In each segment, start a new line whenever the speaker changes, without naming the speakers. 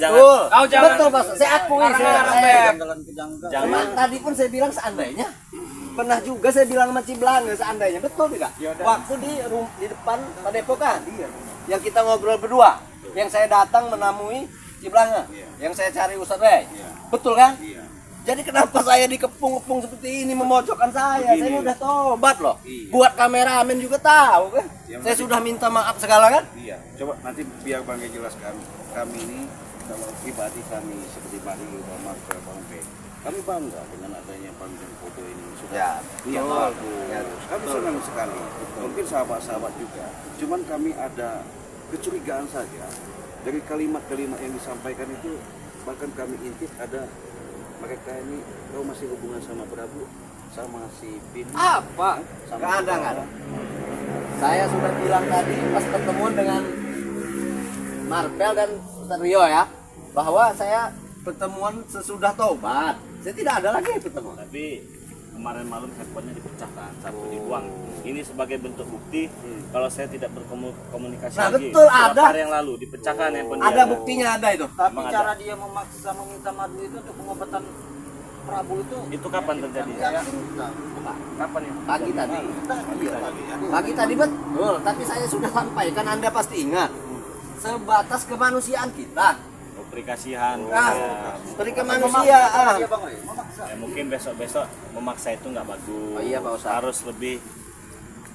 Betul.
Kau jangan.
Betul, Mas. Saya akui.
Jangan.
Tadi pun saya bilang seandainya. Pernah juga saya bilang sama Ciblanga seandainya. Betul tidak? Waktu di depan Padepokan. Yang kita ngobrol berdua. Yang saya datang menemui Ciblanga. Yang saya cari Ustadz Rey. Betul kan? Jadi kenapa saya dikepung-kepung seperti ini, memojokkan saya? Saya udah tobat loh. Buat kameramen juga tahu kan? Saya sudah minta maaf segala kan?
Iya, coba nanti biar Bang jelaskan. Kami ini kalau pribadi kami seperti Bang Bang ke Bang P. Kami bangga dengan adanya panggung foto ini sudah bagus. Kami senang sekali. Mungkin sahabat-sahabat juga. Cuman kami ada kecurigaan saja dari kalimat-kalimat yang disampaikan itu. Bahkan kami intip ada mereka ini kau masih hubungan sama Prabu, sama si Bin.
Apa?
Sama
Nggak ada, nggak ada. Saya sudah bilang tadi pas pertemuan dengan Marvel dan Ustadz Rio ya, bahwa saya pertemuan sesudah tobat. Saya tidak ada lagi pertemuan.
Tapi kemarin malam handphonenya dipecahkan, satu dibuang. Ini sebagai bentuk bukti kalau saya tidak berkomunikasi
Nah,
lagi.
betul,
Beberapa
ada.
hari yang lalu dipecahkan handphone
Ada
dia.
buktinya, ada itu.
Tapi
Emang
cara
ada.
dia memaksa meminta madu itu untuk pengobatan Prabu itu
Itu kapan terjadi? Kapan itu?
Pagi tadi. Pagi tadi betul, tapi saya sudah sampaikan, Anda pasti ingat. Sebatas kemanusiaan kita.
Beri kasihan.
Nah,
Ya.
beri kemanusiaan.
Ya, mungkin besok-besok memaksa itu nggak bagus.
Oh iya, Pak Ustadz.
Harus lebih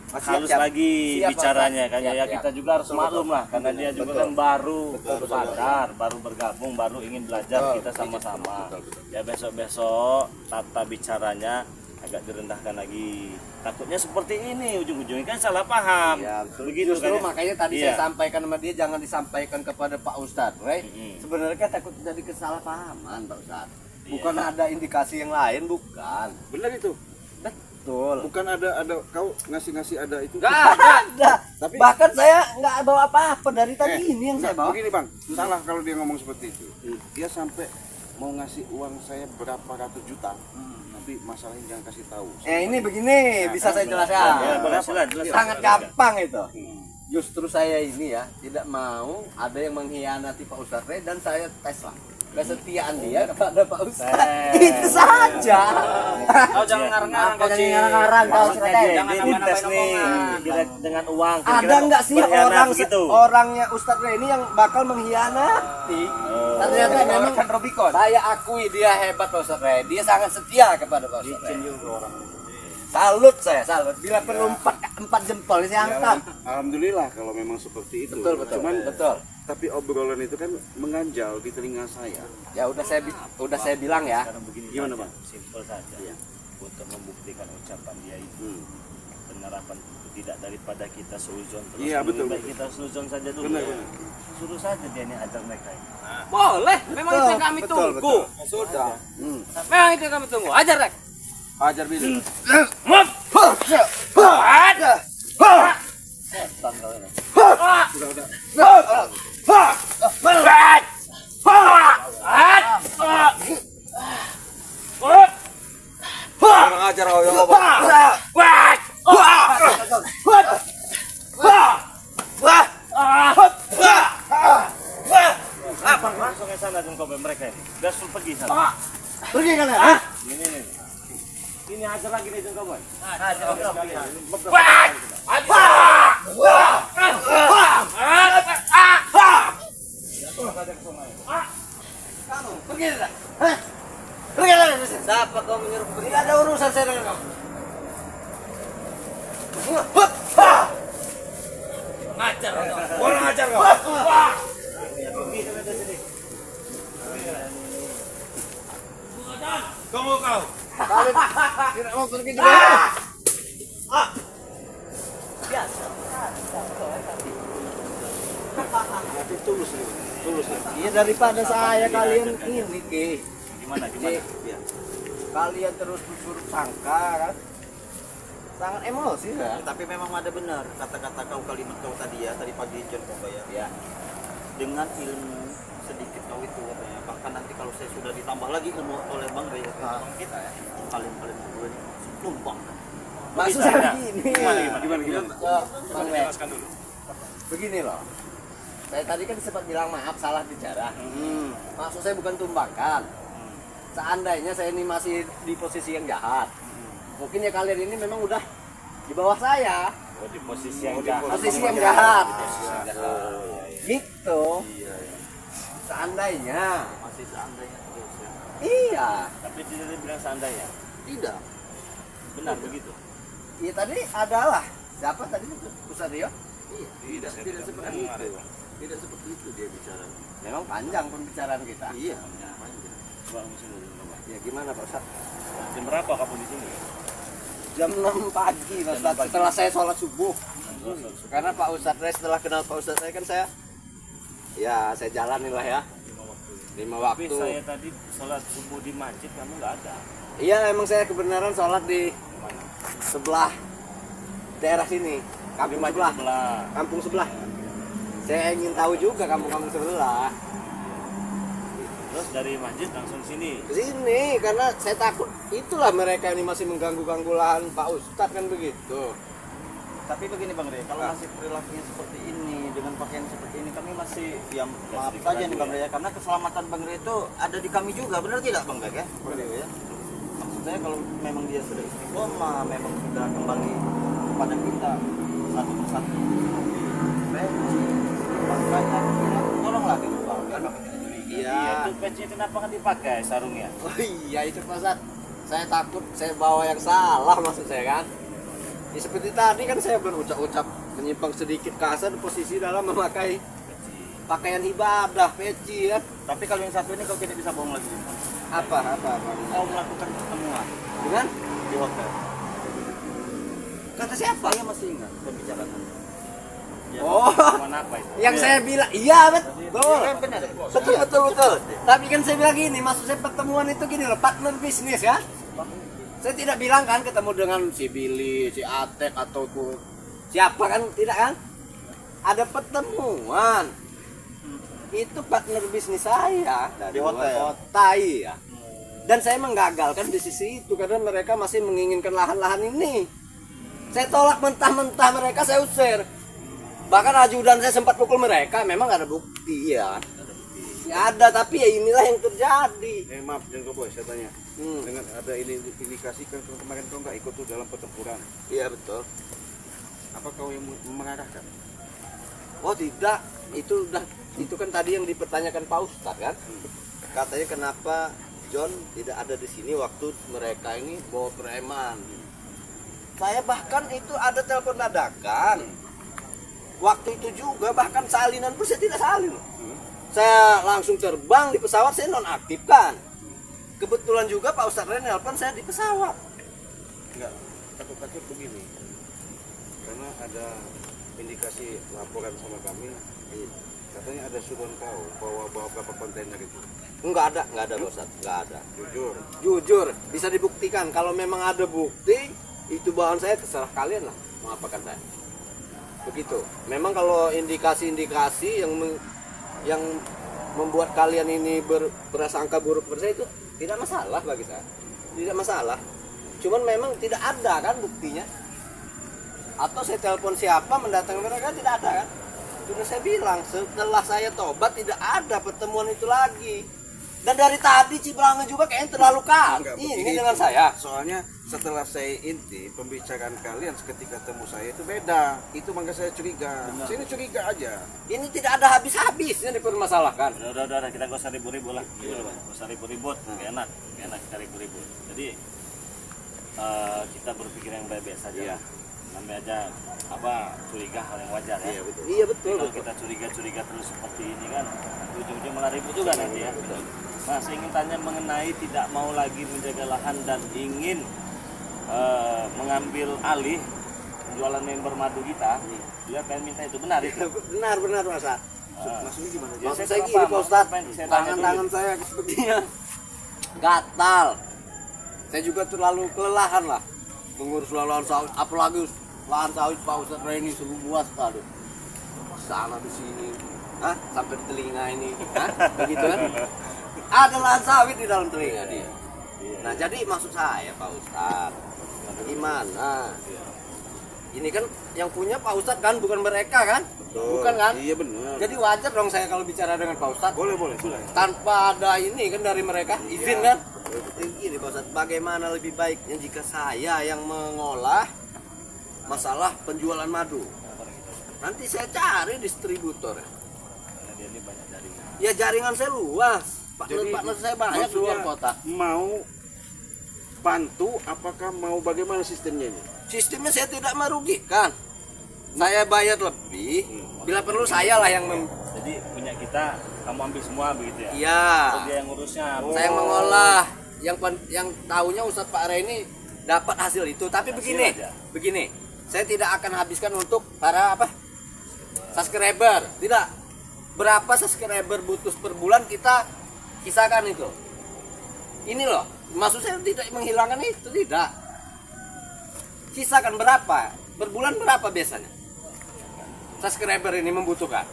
Siap,
halus
siap.
lagi
Siap, Pak
bicaranya
Ustadz.
kan
Siap,
ya
siap.
kita juga harus maklum lah karena dia juga kan baru sadar, baru bergabung, baru ingin belajar kita sama-sama. Ya besok-besok tata bicaranya agak direndahkan lagi. Takutnya seperti ini ujung-ujungnya kan salah paham.
Ya,
Begitu
justru
kan. Ya?
makanya tadi
Iya.
saya sampaikan sama dia, jangan disampaikan kepada Pak Ustadz, right? Sebenarnya kan takut jadi kesalahpahaman, Pak Ustadz. Bukan ada indikasi yang lain, bukan.
benar itu.
Betul.
Bukan ada kau ngasih ada itu.
Nggak ada.
Tapi-
Bahkan saya nggak bawa apa-apa dari tadi ini yang saya bawa.
Begini Bang, salah kalau dia ngomong seperti itu. Dia sampai mau ngasih uang saya berapa ratus juta. Tapi masalahnya jangan kasih tahu.
Ini begini, bisa saya jelaskan.
Ya, boleh, jelas.
Sangat gampang itu. Justru saya ini ya tidak mau ada yang mengkhianati Pak Ustadz Rey, dan saya tes lah kesetiaan dia kepada Pak Ustadz. Itu saja.
kau jangan ngarang-ngarang kau
Jangan
Ci.
ngarang-ngarang kau
Maksudnya
Cek.
dia
Jangan
dites
nambah-nambahin
nih
omongan.
direct dengan uang.
Ada
Kira-kira
nggak sih
berkhianat begitu?
orangnya Ustadz Rey ini yang bakal mengkhianati? Ternyata memang
Kan Robicon.
saya akui dia hebat Pak Ustadz Rey. Dia sangat setia kepada Pak Ustadz Rey. Salut saya, salut. Bila perlu empat jempol saya angkat.
Alhamdulillah kalau memang seperti itu.
Betul, betul.
Cuman
Betul.
tapi obrolan itu kan menganjal di telinga saya.
Ya udah saya bilang ya.
Sekarang begini
Gimana,
saja,
Bang?
simpel saja. Untuk membuktikan ucapan dia itu penerapan itu tidak daripada kita seuzon terus.
Iya,
lebih
betul,
baik
betul.
kita seuzon saja dulu.
Benar,
ya.
benar.
Suruh saja dia ini ajar mereka ini.
Boleh, memang itu yang kami
betul,
tunggu.
Sudah.
Memang itu yang kami tunggu. Ajar, Rek.
Ajar bilang.
Setan kau ini.
Kurang ajar kau yang ngomong.
Langsung ke sana dan kau mereka ini. Udah suruh pergi sana.
Pergi kalian, ha?
Ini. Ini ajar lagi nih kau boy.
Pergi dah. Hah? Pergi kalian dari sini. Siapa kau menyuruh pergi? Tidak ada urusan saya dengan kamu.
Kurang ajar kau. Tunggu kau.
Tidak mau pergi juga.
Nanti tulus nih. Tulus ya.
Iya, daripada saya kalian ini ke.
Gimana?
Iya.
Kalian terus berburuk sangka kan. Sangat emosi kan.
Tapi memang ada benar kata-kata kau, kalimat kau tadi ya, tadi pagi John kau ya.
Ya.
Dengan ilmu sedikit kau itu katanya. Bahkan nanti kalau saya sudah ditambah lagi ilmu oleh Bang Ray, Bang kita ya. Kalian berdua ini tumpang.
Maksud
Bisa,
saya
ya?
begini.
Gimana?
Bang Ray. Begini loh. Saya tadi kan sempat bilang maaf salah bicara. Maksud saya bukan tumbakan. Seandainya saya ini masih di posisi yang jahat, mungkin ya kalian ini memang udah di bawah saya.
Oh, di posisi yang jahat.
Posisi yang jahat.
Oh, iya.
Gitu. Seandainya.
Masih seandainya terus ya.
Iya.
Tapi tidak dibilang seandainya.
Tidak.
Benar begitu.
Iya tadi adalah. Siapa tadi? Ustaz Rio?
Iya, tidak seperti itu. Tidak seperti itu dia bicara.
Memang panjang pembicaraan kita.
Iya.
Coba musim dulu. Coba.
Ya gimana Pak Ustaz?
Jam berapa kamu di sini?
Jam 6 pagi Pak Ustaz. Setelah saya sholat subuh. Karena Pak Ustaz saya setelah kenal Pak Ustaz saya kan saya jalanin lah ya. 5
Tapi
waktu.
saya tadi sholat subuh di masjid, kamu nggak ada.
Iya emang saya kebenaran sholat di sebelah daerah sini. Kampung sebelah. Kampung sebelah. Saya ingin tahu juga kampung-kampung sebelah.
Terus dari masjid langsung sini.
Ke sini karena saya takut itulah mereka ini masih mengganggu-ganggu lahan Pak Ustadz kan begitu.
Tapi begini Bang Rey, kalau masih perilakunya seperti ini dengan pakaian seperti ini kami masih ya maaf
sedikit
saja
lagi
nih Bang Rey ya, karena keselamatan Bang Rey itu ada di kami juga, benar tidak Bang Rey ya? Bang Rey ya. Maksud saya kalau memang dia sudah istiqomah, memang sudah kembali kepada kita satu persatu peci, pakaian, ya, tolonglah gitu Bang. Biar kami tidak curiga.
Iya, itu peci kenapa kan dipakai sarungnya?
Oh iya itu Pak Ustadz. Saya takut saya bawa yang salah maksud saya kan. Ya, seperti tadi kan saya berucap-ucap menyimpang sedikit kasar posisi dalam memakai pakaian ibadah peci ya.
Tapi kalau yang satu ini kau tidak bisa bohong lagi.
Apa?
Kau melakukan pertemuan
Dengan
di hotel.
kata siapa?
Saya masih ingat pembicaraan Anda.
Ya,
Oh.
pertemuan apa itu?
Yang saya bilang iya betul.
Iya, benar.
Betul. Tapi kan saya bilang gini, maksud saya pertemuan itu gini loh, partner bisnis ya. Saya tidak bilang kan ketemu dengan si Billy, si Atek atau siapa kan, tidak kan? Ada pertemuan. Itu partner bisnis saya dari
Di hotel.
kota iya. Dan saya menggagalkan di sisi itu karena mereka masih menginginkan lahan-lahan ini. Saya tolak mentah-mentah mereka, saya usir. Bahkan ajudan saya sempat pukul mereka, memang ada bukti ya. Ya ada, tapi ya inilah yang terjadi.
Maaf, jangan boy, saya tanya.
Hmm.
Dengan ada indikasi kan kemarin kau nggak ikut tuh dalam pertempuran.
Iya betul.
Apa kau yang mengarahkan?
Oh tidak, itu kan tadi yang dipertanyakan Pak Ustadz kan. Katanya kenapa John tidak ada di sini waktu mereka ini bawa preman. Saya bahkan itu ada telepon dadakan. Waktu itu juga bahkan salinan pun saya tidak salin. Saya langsung terbang di pesawat, saya nonaktifkan. Kebetulan juga Pak Ustadz Ren nelpon saya di pesawat.
Enggak, takut-takut begini. Karena ada indikasi laporan sama kami, katanya ada suruhan kau bawa berapa kontainer itu.
Enggak ada Pak Ustadz, enggak ada.
Jujur.
Bisa dibuktikan. Kalau memang ada bukti, itu bawaan saya terserah kalian lah mau apakan saya. Begitu. Memang kalau indikasi-indikasi yang membuat kalian ini berprasangka buruk pada saya itu tidak masalah bagi saya. Tidak masalah. Cuman memang tidak ada kan buktinya. Atau saya telepon siapa mendatangi mereka tidak ada kan. Sudah saya bilang setelah saya tobat tidak ada pertemuan itu lagi. Dan dari tadi Cibranga juga kayaknya terlalu
Enggak,
ini
begini.
dengan saya.
Soalnya setelah saya inti pembicaraan kalian ketika temu saya itu beda. Itu maka saya curiga. Saya ini curiga aja.
Ini tidak ada habis-habisnya dipermasalahkan.
Udah, kita gak usah ribut-ribut lah. Gak usah ribut-ribut, gak enak kita ribut-ribut. Jadi kita berpikir yang baik-baik saja.
Iya.
Namanya aja curiga hal yang wajar ya.
Iya betul.
Kalau kita curiga terus seperti ini kan, ujung-ujung malah ribut juga nanti ya. Nah, saya ingin tanya mengenai tidak mau lagi menjaga lahan dan ingin mengambil alih jualan member madu kita. Dia pengen minta itu, benar itu?
Benar Mas.
Maksudnya gimana?
Ya,
Maksud
saya
saya
kenapa?
gini Pak Ustadz,
Apa yang saya tanya
tangan-tangan
dulu?
saya sepertinya gatal. Saya juga terlalu kelelahan lah mengurus lahan sawit, apalagi lahan sawit Pak Ustadz Reni seluas tadi. Sana di sini, sampai di telinga ini, begitu kan? Ada lahan sawit di dalam telinga dia. Nah jadi maksud saya Pak Ustadz, gimana? Ini kan yang punya Pak Ustadz kan, bukan mereka kan?
Betul.
Bukan kan?
Iya benar.
Jadi wajar dong saya kalau bicara dengan Pak Ustadz
Boleh sudah.
tanpa ada ini kan dari mereka izin kan. Gini Pak Ustadz, bagaimana lebih baiknya jika saya yang mengolah masalah penjualan madu? Nanti saya cari distributor.
Karena dia ini banyak jaringan.
Ya jaringan saya luas.
Jadi,
Partner saya banyak di luar kota.
Mau bantu, apakah mau bagaimana sistemnya ini?
Sistemnya saya tidak merugikan. Saya bayar lebih. Bila perlu saya lah yang
Jadi punya kita, kamu ambil semua begitu ya?
Iya.
Atau dia yang ngurusnya?
Saya yang mengolah. Yang tahunya Ustadz Pak Re ini dapat hasil itu. Tapi begini. Saya tidak akan habiskan untuk para subscriber. Tidak. Berapa subscriber butuh per bulan kita kisahkan itu. Ini loh. Maksud saya tidak menghilangkan itu, tidak. Sisakan berapa? Berbulan berapa biasanya? Subscriber ini membutuhkan.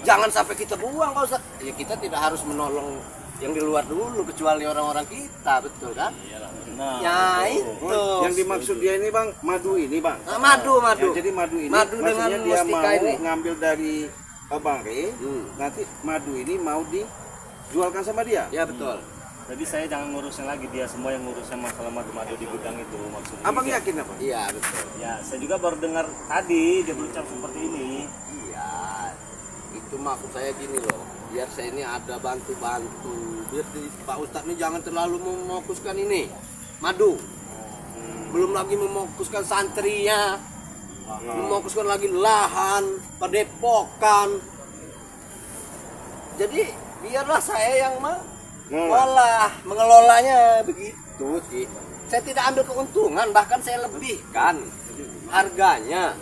Jangan sampai kita buang kalau ya kita tidak harus menolong yang di luar dulu kecuali orang-orang kita, betul kan?
Nah,
Ya itu.
Yang dimaksud dia ini bang, madu ini bang.
Nah, madu.
Ya, jadi madu ini,
Madu
maksudnya
dengan
dia
mustika
mau
ini.
ngambil dari Bang Re, nanti madu ini mau dijualkan sama dia.
Ya betul.
jadi saya jangan ngurusin lagi, dia semua yang ngurusin masalah madu-madu di gudang itu maksudnya.
Abang
Gitu.
yakin apa?
Iya betul.
Ya, saya juga baru dengar tadi dia berucap seperti ini.
Iya. Itu maksud saya gini loh. Biar saya ini ada bantu-bantu. Biar Pak Ustadz ini jangan terlalu memfokuskan ini madu. Belum lagi memfokuskan santrinya. Memfokuskan lagi lahan, padepokan. Jadi biarlah saya yang mengelolanya begitu sih. Saya tidak ambil keuntungan, bahkan saya lebihkan harganya.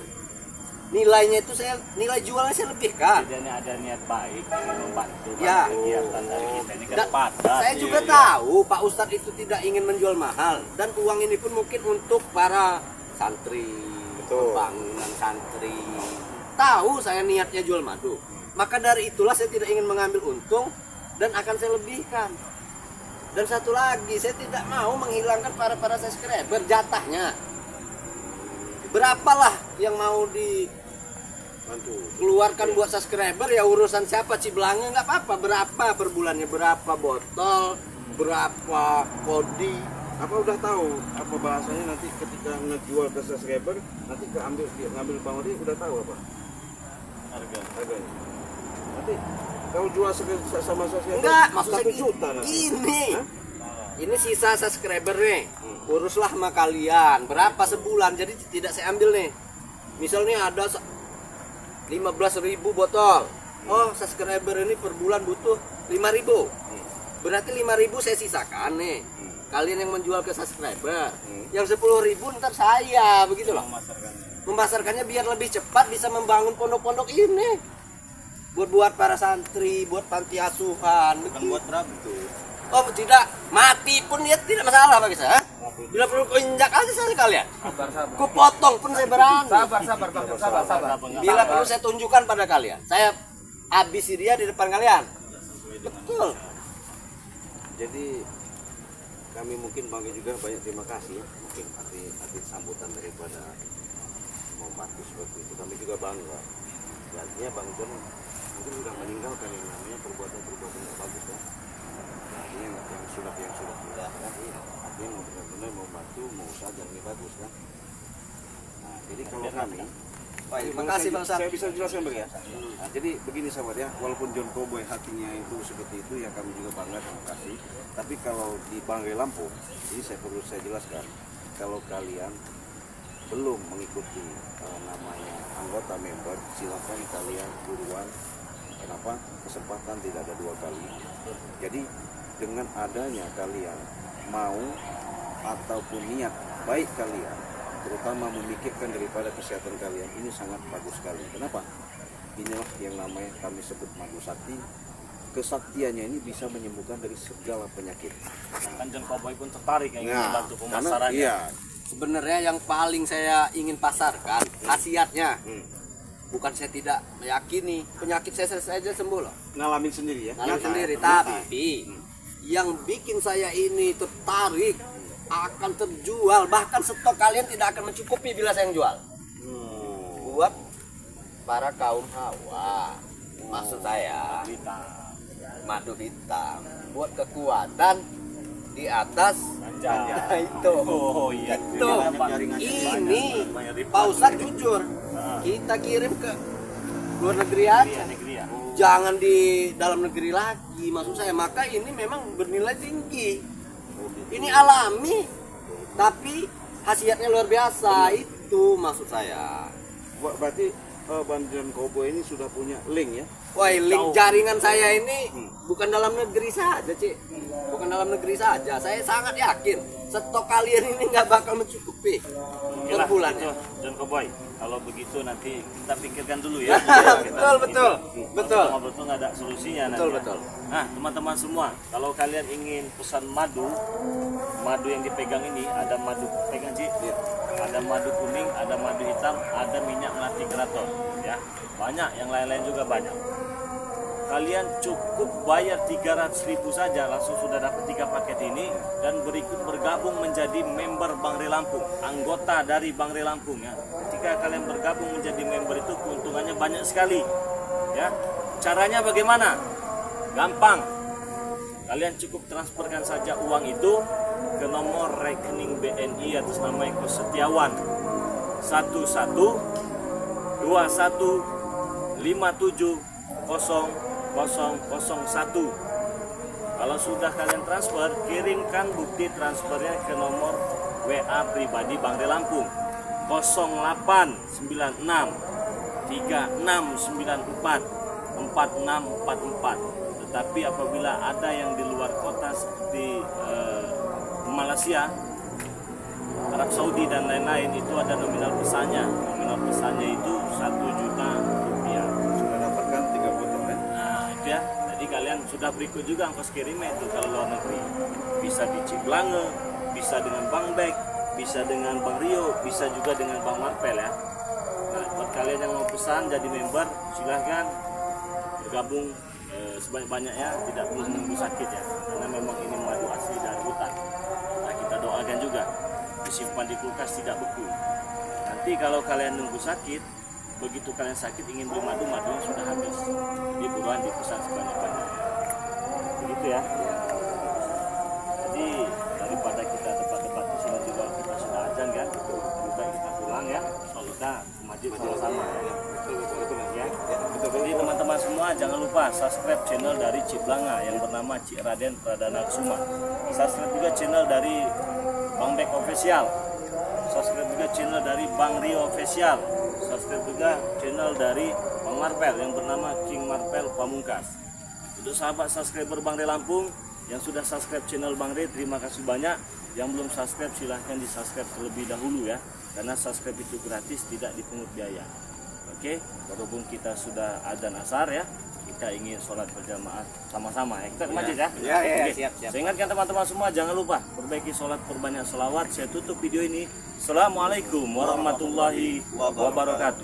Nilainya itu nilai jualnya saya lebihkan.
Jadi ada niat baik ingin membantu
Ya.
kegiatan dari kita ini ke
Dan
depan.
saya juga tahu Pak Ustadz itu tidak ingin menjual mahal dan uang ini pun mungkin untuk para santri, pembangunan santri. Tahu saya niatnya jual madu. Maka dari itulah saya tidak ingin mengambil untung dan akan saya lebihkan. Dan satu lagi, saya tidak mau menghilangkan para subscriber jatahnya. Berapalah yang mau dikeluarkan buat subscriber ya urusan siapa Ciblangnya nggak apa-apa. Berapa per bulannya, berapa botol, berapa kodi.
Apa udah tahu apa bahasanya nanti ketika ngejual ke subscriber nanti ngambil Bang Re udah tahu apa harganya? Nanti kalau jual sama subscriber
Enggak, maksudnya
1 juta nanti.
gini. Ini sisa subscriber nih. Uruslah sama kalian. Berapa sebulan? Jadi tidak saya ambil nih. Misalnya ada 15.000 botol. Oh, subscriber ini per bulan butuh 5.000. Berarti 5.000 saya sisakan nih. Kalian yang menjual ke subscriber. Yang 10.000 ntar saya, begitu loh. Memasarkannya biar lebih cepat bisa membangun pondok-pondok ini. Buat para santri, buat panti asuhan,
Bukan buat berapa tuh?
Oh tidak, mati pun dia tidak masalah bagi saya. Bila perlu injak aja saya kalian. Ku potong pun saya berani.
Sabar.
Bila perlu saya tunjukkan pada kalian. Saya habisi dia di depan kalian. Betul.
Jadi kami mungkin Bang Re juga banyak terima kasih mungkin arti sambutan daripada mau mati seperti itu. Kami juga bangga. Artinya Bang John mungkin sudah meninggalkan yang namanya perbuatan yang bagus ya. Artinya yang sudah tidak kan, artinya mau benar-benar mau bantu, mau usaha yang ini bagus kan. Nah, jadi kalau kami
Terima kasih Bang Sar.
saya bisa jelaskan Bang ya. Nah, jadi begini sahabat ya, walaupun John Cowboy hatinya itu seperti itu ya kami juga bangga, terima kasih. Tapi kalau di Bang Re Lampung, ini perlu saya jelaskan, kalau kalian belum mengikuti namanya anggota member, silakan kalian buruan. Kenapa? Kesempatan tidak ada 2 kali. Jadi dengan adanya kalian mau ataupun niat baik kalian, terutama memikirkan daripada kesehatan kalian, ini sangat bagus sekali. Kenapa? Inilah yang namanya kami sebut madu sakti. Kesaktiannya ini bisa menyembuhkan dari segala penyakit.
Kan John Cowboy pun tertarik yang ingin membantu
karena
pemasarannya.
iya,
Sebenarnya yang paling saya ingin pasarkan khasiatnya. Bukan saya tidak meyakini penyakit saya saja sembuh loh.
ngalamin sendiri ya.
Ngalamin
Nyata,
sendiri,
nyata.
tapi yang bikin saya ini tertarik akan terjual, bahkan stok kalian tidak akan mencukupi bila saya yang jual. Buat para kaum hawa. Maksud saya
Kita
madu hitam buat kekuatan di atas
ganja.
Nah, itu.
Oh iya.
Itu.
Jaringannya
Ini
banyak ribuan.
Pak Ustadz jujur, kita kirim ke luar negeri aja.
Negeri ya.
Jangan di dalam negeri lagi, maksud saya. Maka ini memang bernilai tinggi. Ini alami, tapi khasiatnya luar biasa. Itu maksud saya.
Berarti Bandiran Koboi ini sudah punya link ya?
Wah, link jaringan saya ini bukan dalam negeri saja, Cik. Bukan dalam negeri saja. Saya sangat yakin stok kalian ini nggak bakal mencukupi per bulannya.
John Cowboy, kalau begitu nanti kita pikirkan dulu ya.
Betul.
Ngobrol itu nggak ada solusinya nanti.
Betul.
Nah, teman-teman semua, kalau kalian ingin pesan madu yang dipegang ini ada madu pegang Ci. Ada madu kuning, ada madu hitam, ada minyak melati keraton, ya. Banyak, yang lain-lain juga banyak. Kalian cukup bayar 300.000 saja langsung sudah dapat 3 paket ini dan berikut bergabung menjadi member Bangre Lampung, anggota dari Bangre Lampung ya. Ketika kalian bergabung menjadi member itu keuntungannya banyak sekali. Ya. Caranya bagaimana? Gampang. Kalian cukup transferkan saja uang itu ke nomor rekening BNI atas nama Eko Setiawan 1121570001. Kalau sudah kalian transfer, kirimkan bukti transfernya ke nomor WA pribadi Bangre Lampung 0896 3694 4644. Tetapi apabila ada yang di luar kota seperti Malaysia, Arab Saudi dan lain-lain, itu ada nominal pesannya. Nominal pesannya itu 1 juta rupiah.
Sudah dapatkan 3 botol ya?
Nah itu ya. Jadi kalian sudah berikut juga ongkos kirimnya itu kalau luar negeri. Bisa di Ciblange, bisa dengan Bang Bek, bisa dengan Bang Rio, bisa juga dengan Bang Marpel ya. Nah buat kalian yang mau pesan jadi member, silahkan bergabung sebanyak-banyaknya, tidak perlu menunggu sakit ya, karena memang ini madu asli dari hutan. Nah, kita doakan juga disimpan di kulkas tidak beku. Nanti kalau kalian nunggu sakit, begitu kalian sakit ingin beli madunya sudah habis, di buruan dipesan sebanyak-banyaknya. Begitu ya. Jadi daripada kita debat-debat di sini juga kita sudah azan kan, lebih baik kita pulang ya. Soal kita ke masjid sama-sama ya. Ya. Jadi teman-teman semua jangan lupa subscribe channel dari Ciblanga yang bernama Cik Raden Pradana Kusuma. Subscribe juga channel dari Bang Bek Official. Subscribe juga channel dari Bang Rio Official. Subscribe juga channel dari Bang Marpel yang bernama King Marpel Pamungkas. Untuk sahabat subscriber Bang Re Lampung yang sudah subscribe channel Bang Re, terima kasih banyak. Yang belum subscribe silahkan di subscribe terlebih dahulu ya, karena subscribe itu gratis, tidak dipungut biaya. Oke, berhubung kita sudah adzan asar ya, kita ingin sholat berjamaah sama-sama ya. Kita ke masjid ya. Oke.
siap.
Saya ingatkan teman-teman semua jangan lupa perbaiki sholat, perbanyak sholawat. Saya tutup video ini. Assalamualaikum warahmatullahi wabarakatuh.